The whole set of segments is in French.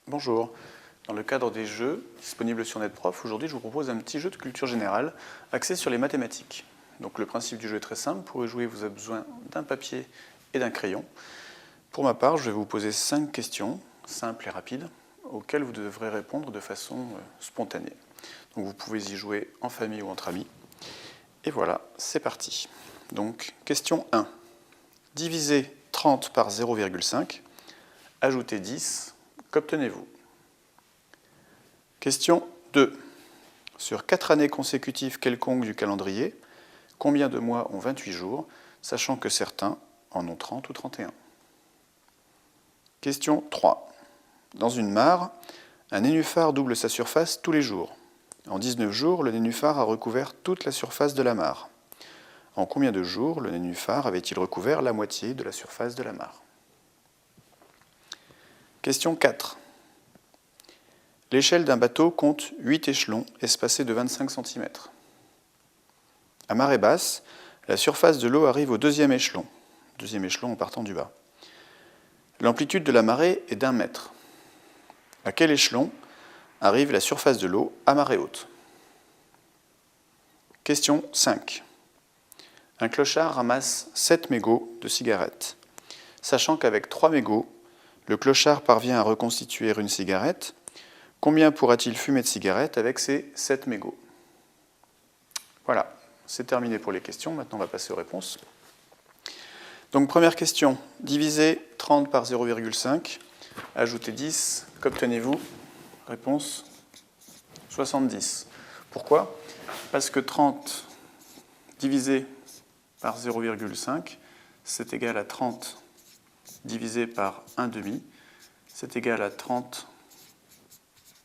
Bonjour. Dans le cadre des jeux disponibles sur NetProf, aujourd'hui je vous propose un petit jeu de culture générale axé sur les mathématiques. Donc le principe du jeu est très simple. Pour y jouer, vous avez besoin d'un papier et d'un crayon. Pour ma part, je vais vous poser 5 questions, simples et rapides, auxquelles vous devrez répondre de façon spontanée. Donc vous pouvez y jouer en famille ou entre amis. Et voilà, c'est parti. Donc, question 1. Divisez 30 par 0,5, ajoutez 10, qu'obtenez-vous? Question 2. Sur 4 années consécutives quelconques du calendrier, combien de mois ont 28 jours, sachant que certains en ont 30 ou 31? Question 3. Dans une mare, un nénuphar double sa surface tous les jours. En 19 jours, le nénuphar a recouvert toute la surface de la mare. En combien de jours le nénuphar avait-il recouvert la moitié de la surface de la mare? Question 4. L'échelle d'un bateau compte 8 échelons espacés de 25 cm. À marée basse, la surface de l'eau arrive au deuxième échelon en partant du bas. L'amplitude de la marée est d'1 mètre. À quel échelon arrive la surface de l'eau à marée haute? Question 5. Un clochard ramasse 7 mégots de cigarettes. Sachant qu'avec 3 mégots, le clochard parvient à reconstituer une cigarette, combien pourra-t-il fumer de cigarettes avec ces 7 mégots? Voilà, c'est terminé pour les questions. Maintenant, on va passer aux réponses. Donc, première question. Divisez 30 par 0,5, ajoutez 10, qu'obtenez-vous? Réponse 70. Pourquoi? Parce que 30 divisé par 0,5, c'est égal à 30 divisé par 1/2, c'est égal à 30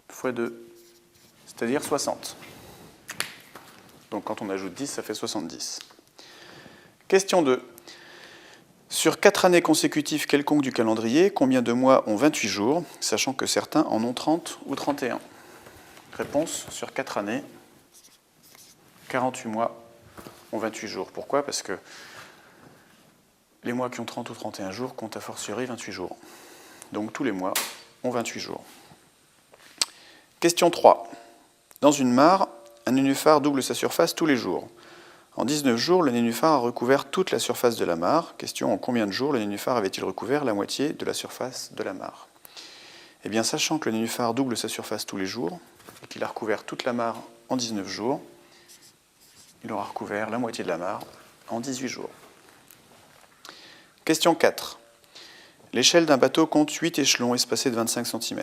fois 2, c'est-à-dire 60. Donc quand on ajoute 10, ça fait 70. Question 2. Sur 4 années consécutives quelconques du calendrier, combien de mois ont 28 jours, sachant que certains en ont 30 ou 31? Réponse, sur 4 années, 48 mois ont 28 jours. Pourquoi? Parce que les mois qui ont 30 ou 31 jours comptent a fortiori 28 jours. Donc tous les mois ont 28 jours. Question 3. Dans une mare, un nénuphar double sa surface tous les jours. En 19 jours, le nénuphar a recouvert toute la surface de la mare. Question, en combien de jours le nénuphar avait-il recouvert la moitié de la surface de la mare? Eh bien, sachant que le nénuphar double sa surface tous les jours, et qu'il a recouvert toute la mare en 19 jours, il aura recouvert la moitié de la mare en 18 jours. Question 4. L'échelle d'un bateau compte 8 échelons espacés de 25 cm.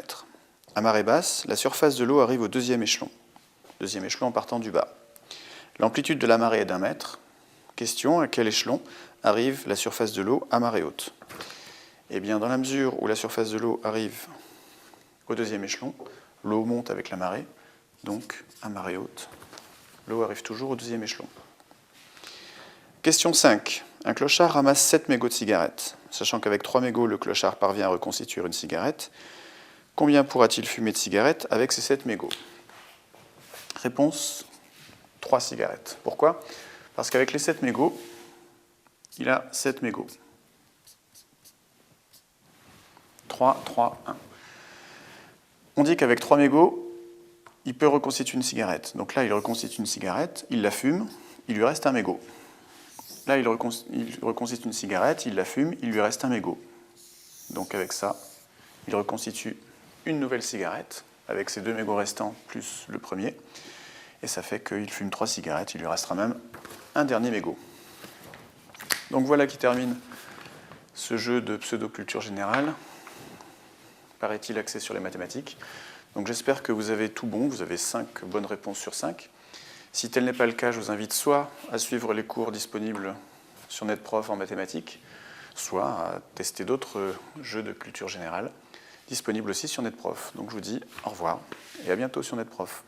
À marée basse, la surface de l'eau arrive au deuxième échelon en partant du bas. L'amplitude de la marée est d'1 mètre. Question, à quel échelon arrive la surface de l'eau à marée haute? Eh bien, dans la mesure où la surface de l'eau arrive au deuxième échelon, l'eau monte avec la marée, donc à marée haute, l'eau arrive toujours au deuxième échelon. Question 5. Un clochard ramasse 7 mégots de cigarettes. Sachant qu'avec 3 mégots, le clochard parvient à reconstituer une cigarette, combien pourra-t-il fumer de cigarettes avec ces 7 mégots? Réponse, 3 cigarettes. Pourquoi? Parce qu'avec les 7 mégots, il a 7 mégots. 3, 3, 1. On dit qu'avec 3 mégots, il peut reconstituer une cigarette. Donc là, il reconstitue une cigarette, il la fume, il lui reste un mégot. Là, il reconstitue une cigarette, il la fume, il lui reste un mégot. Donc avec ça, il reconstitue une nouvelle cigarette, avec ses 2 mégots restants plus le premier. Et ça fait qu'il fume 3 cigarettes, il lui restera même un dernier mégot. Donc voilà qui termine ce jeu de pseudo-culture générale, paraît-il axé sur les mathématiques. Donc j'espère que vous avez tout bon, vous avez 5 bonnes réponses sur 5. Si tel n'est pas le cas, je vous invite soit à suivre les cours disponibles sur NetProf en mathématiques, soit à tester d'autres jeux de culture générale disponibles aussi sur NetProf. Donc je vous dis au revoir et à bientôt sur NetProf.